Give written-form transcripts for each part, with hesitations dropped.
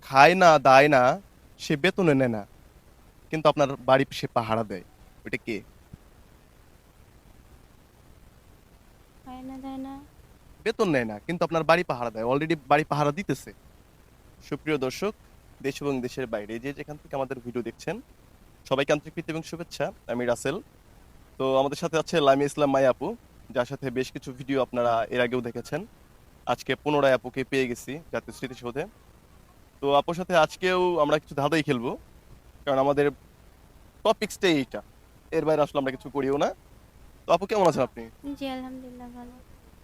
খায় না, দায় না, সে বেতনে নেয় না। কিন্তু আপনার বাড়ি সে পাহারা দেয়। ওইটা কে? খায় না দায় না। বেতন নেয় না, কিন্তু আপনার বাড়ি পাহারা দেয়। অলরেডি বাড়ি পাহারা দিতেছে। সুপ্রিয় দর্শক, দেশ এবং দেশের বাইরে যে যেখান থেকে আমাদের ভিডিও দেখছেন, সবাইকে আন্তরিক প্রীতি এবং শুভেচ্ছা। আমি রাসেল। তো আমাদের সাথে আছে লামিয়া ইসলাম মাই আপু, যার সাথে বেশ কিছু ভিডিও আপনারা এর আগেও দেখেছেন। আজকে পুনরায় আপুকে পেয়ে গেছি জাতীয় স্মৃতিসৌধে। তো আপুর সাথে আজকেও আমরা কিছু ধাঁধাই খেলবো, কারণ আমাদের টপিক্সটাই এইটা। এর বাইরে আসলে আমরা কিছু করিও না। তো আপু, কেমন আছেন আপনি? জি, আলহামদুলিল্লাহ ভালো।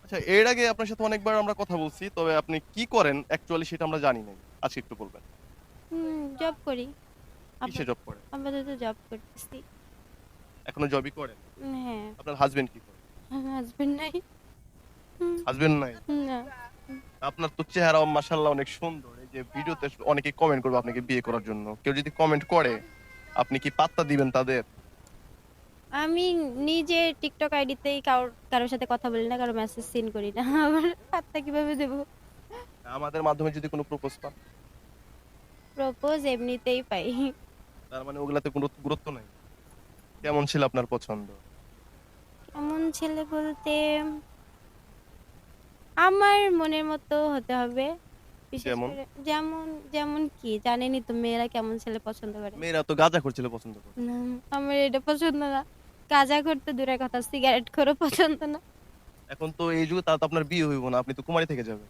আচ্ছা, এর আগে আপনার সাথে অনেকবার আমরা কথা বলছি, তবে আপনি কি করেন অ্যাকচুয়ালি সেটা আমরা জানি নাই। আজকে একটু বলবেন। জব করি। কিসে জব করেন? আপাতত জব করতেছি। এখনো জবই করেন? হ্যাঁ। আপনার হাজবেন্ড কি করে? হাজবেন্ড নাই। হুম, হাজবেন্ড নাই? না। আপনার তো চেহারা মাশাআল্লাহ অনেক সুন্দর। এই যে ভিডিওতে অনেকে কমেন্ট করবে আপনাকে বিয়ে করার জন্য, কেউ যদি কমেন্ট করে আপনি কি পাত্তা দিবেন তাদের? আমি নিজে টিকটক আইডিতেই কারোর সাথে কথা বলি না, কারো মেসেজ সিন করি না। আমার পাত্তা কিভাবে দেবো? আমাদের মাধ্যমে যদি কোনো প্রপোজ পান? প্রপোজ এমনিতেই পাই। তার মানে ওগুলাতে কোনো গুরুত্ব নাই। কেমন ছিল আপনার পছন্দ? কেমন ছেলে বলতে আমার মনের মতো হতে হবে। বিশেষ যেমন? করে যেমন যেমন কি জানেনই তো মেয়েরা কেমন ছেলে পছন্দ করে। মেয়েরা তো গাঁজাখোর ছেলে পছন্দ করে। না, আমার এটা পছন্দ না। গাঁজা করতে দূরের কথা, সিগারেট করে পছন্দ না। এখন তো এই যুগে তা তো আপনার বিয়ে হইব না, আপনি তো কুমারী থেকে যাবেন।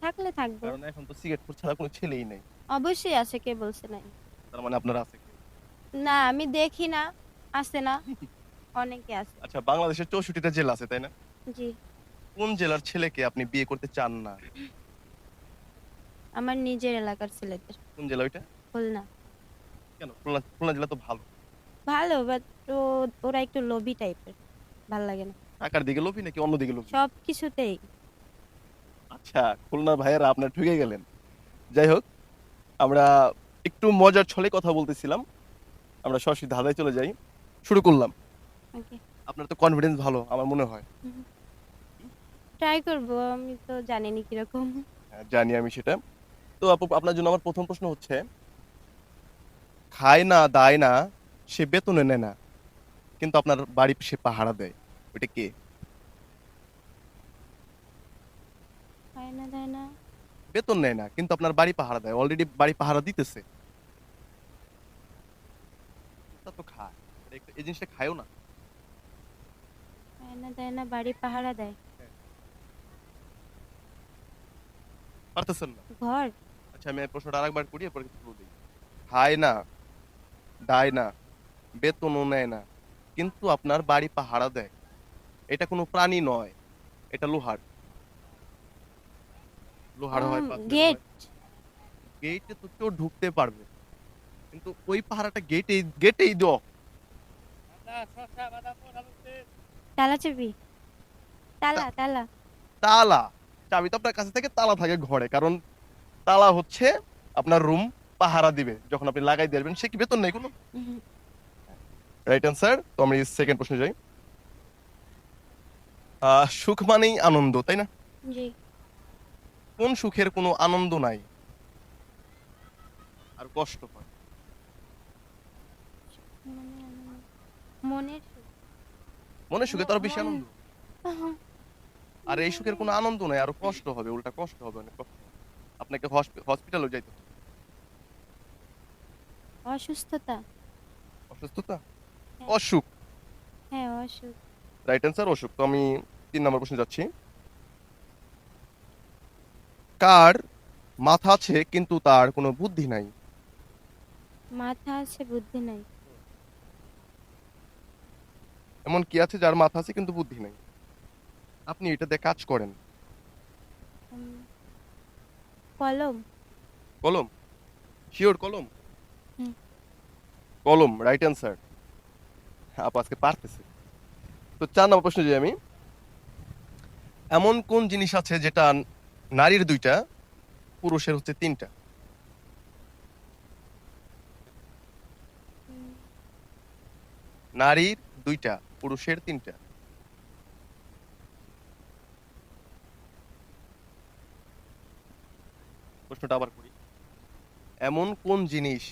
থাকলে থাকবো। কারণ এখন তো সিগারেট ছাড়া কোনো ছেলেই নাই। অবশ্যই আছে, কে বলছে নাই? তার মানে আপনার আছে কেউ। না, আমি দেখি না। আছে না? অনেকে আছে। আচ্ছা, বাংলাদেশের 64টা জেলা আছে, তাই না? জি। কোন জেলার ছেলেকে আপনি বিয়ে করতে চান না? আমার নিজের এলাকার ছেলেদের। কোন জেলা ওইটা? খুলনা। কেন? খুলনা, খুলনা জেলা তো ভালো। ভালো, বাট ওরা একটু লোভী টাইপের। ভাল লাগে না। টাকার দিকে লোভী নাকি অন্য দিকে লোভী? সব কিছুতেই। আচ্ছা, খুলনার ভাইয়েরা আপনার ঠকে গেলেন। যাই হোক, আমরা একটু মজার ছলে কথা বলতেছিলাম। আমরা সরাসরি ধাঁধায় চলে যাই। শুরু করলাম। ওকে। আপনার তো কনফিডেন্স ভালো আমার মনে হয়। ট্রাই করবো, আমি তো জানিনি কিরকম। হ্যাঁ, জানি আমি সেটা। তো আপু, আপনার জন্য আমার প্রথম প্রশ্ন হচ্ছে, খায় না, দায় না, সে বেতনে নেয় না, কিন্তু আপনার বাড়ি সে পাহারা দেয়। ওইটা কে? হয় না দেয় না। বেতন নেয় না, কিন্তু আপনার বাড়ি পাহারা দেয়। অলরেডি বাড়ি পাহারা দিতেছে। তা তো খায়। এই জিনিসটা খায়ও না। হয় না দেয় না, বাড়ি পাহারা দেয়। হ্যাঁ, পারতেছেন না? ঘর। আচ্ছা, আমি এই প্রশ্নটা আরেকবার করি, এরপর কিছু বলে দিই। খায় না, দায় না, বেতনও নেয় না, কিন্তু আপনার বাড়ি পাহারা দেয়। এটা কোনো প্রাণী নয়, এটা লোহার। লোহার হয়, পাথরের গেট। হয়। গেটে তো কেউ ঢুকতে পারবে, কিন্তু ওই পাহারাটা গেটেই গেটেই দাও। তালা চাবি। তালা তালা। তালা। চাবি তো আপনার কাছে থেকে, তালা থাকে ঘরে, কারণ তালা হচ্ছে আপনার রুম পাহারা দিবে যখন আপনি লাগাই দিবেন। সে কি বেতন নেই কোনো? উহুম, রাইট অ্যান্সার। তো আমি সেকেন্ড প্রশ্নে যাই। সুখ মানেই আনন্দ, তাই না? জি। কোন সুখের কোনো আনন্দ নাই আর কষ্ট হয়? মানে মনের সুখ। মনের সুখে তো আরো বেশি মন। আনন্দ। আর এই সুখের কোনো আনন্দ নাই, আরো কষ্ট হবে, উল্টা কষ্ট হবে, অনেক কষ্ট হবে। আপনাকে হসপিটালেও যাইতে হবে। অসুস্থতা। অসুস্থতা? হ্যাঁ। অসুখ। হ্যাঁ, অসুখ। রাইট অ্যান্সার, অসুখ। তো আমি 3 নম্বর প্রশ্নে যাচ্ছি। কার মাথা আছে কিন্তু তার কোনো বুদ্ধি নাই? মাথা আছে, বুদ্ধি নাই। এমন কি আছে যার মাথা আছে কিন্তু বুদ্ধি নাই? আপনি এটা দিয়ে কাজ করেন। উম, কলম। কলম? শিওর কলম? হুম, কলম রাইট অ্যান্সার। আপু আজকে পারতেছে। তো 4 নম্বর প্রশ্নে যাই আমি। এমন কোন জিনিস আছে যেটা নারীর 2টা, পুরুষের হচ্ছে 3টা? উম, নারীর 2টা, পুরুষের 3টা। প্রশ্নটা আবার করি। এমন কোন জিনিস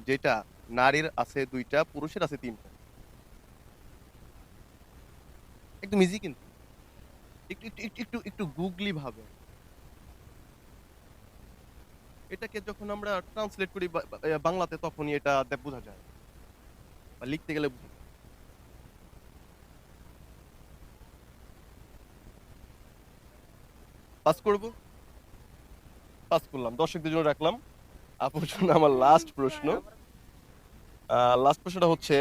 যেটা নারীর আছে 2টা, পুরুষের আছে 3টা? একদম ইজি কিন্তু। একটু গুগলি ভাবে। এটাকে যখন আমরা ট্রান্সলেট করি বাংলাতে, তখনই এটা বোঝা যায়, বা লিখতে গেলে বোঝা যায়। পাস করব? পাস করলাম, দর্শকদের জন্য রাখলাম। আপুর জন্য আমার লাস্ট প্রশ্ন। লাস্ট প্রশ্নটা হচ্ছে,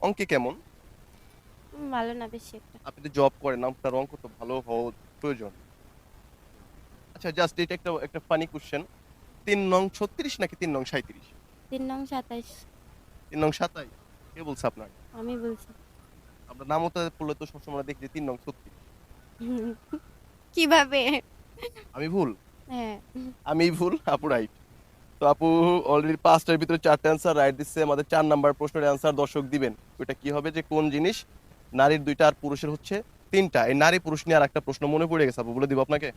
অঙ্কে কেমন? ভালো না বেশি একটা। আপনি তো জব করেন, আপনার অঙ্ক তো ভালো হওয়া প্রয়োজন। আচ্ছা, জাস্ট এটা একটা একটা ফানি কোশ্চেন। 3 নং 36 নাকি 3 নং 37? 3 নং 27। 3 নং 27? কে বলছে আপনার? আমি বলছি। আপনার নামতা পড়লে তো সবসময় দেখি যে 3 নং 36। কিভাবে? আমি ভুল? হ্যাঁ। আমি ভুল, আপু রাইট। তো আপু অলরেডি 5টার ভিতরে 4টা অ্যান্সার রাইট দিচ্ছে। আমাদের 4 নাম্বার প্রশ্নের অ্যান্সার দর্শক দিবেন। ওইটা কি হবে, যে কোন জিনিস নারীর 2টা আর পুরুষের হচ্ছে 3টা? এই নারী পুরুষ নিয়ে আর একটা প্রশ্ন মনে পড়ে গেছে, আপু বলে দিব আপনাকে।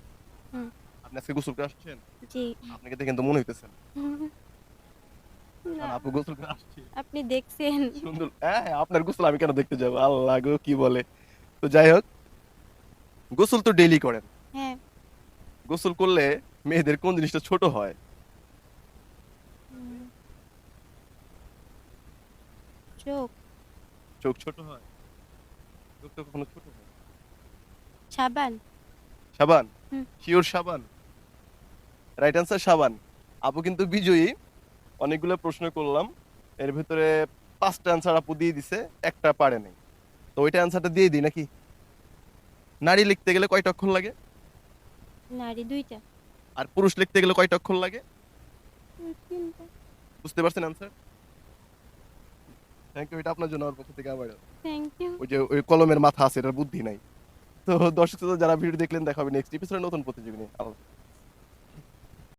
হুম। আপনি আজকে গোসল করে আসছেন? জি। আপনাকে দেখে কিন্তু মনে হইতেছেন। না, কারণ আপু গোসল করে আসছে। আপনি দেখছেন। সুন্দর। হ্যাঁ হ্যাঁ, আপনার গোসল আমি কেন দেখতে যাবো? আল্লাহ গো, কি বলে। তো যাই হোক, গোসল তো ডেইলি করেন। হ্যাঁ। গোসল করলে মেয়েদের কোন জিনিসটা ছোট হয়? উম, চোখ। চোখ ছোট হয়? চোখ তো কখনো ছোট হয় না। সাবান। সাবান? হুম। শিওর সাবান? রাইট অ্যান্সার সাবান। আপু কিন্তু বিজয়ী। অনেকগুলো প্রশ্ন করলাম, এর ভিতরে 5টা অ্যান্সার আপু দিয়ে দিছে, একটা পারে নাই। তো ওইটা অ্যান্সারটা দিয়ে দিই নাকি? নারী লিখতে গেলে কয়টা অক্ষর লাগে? নারী 2টা। আর পুরুষ লিখতে গেলে কয়টা অক্ষর লাগে? 3টা। বুঝতে পারছেন অ্যান্সার? থ্যাংক ইউ, এটা আপনার জন্য আমার পক্ষ থেকে আবার। Thank you. ওই যে ওই কলমের মাথা আছে, এটার বুদ্ধি নাই। তো দর্শক শ্রোতা যারা ভিডিও দেখলেন, দেখা হবে নেক্সট এপিসোডে নতুন প্রতিযোগী নিয়ে। আল্লাহ।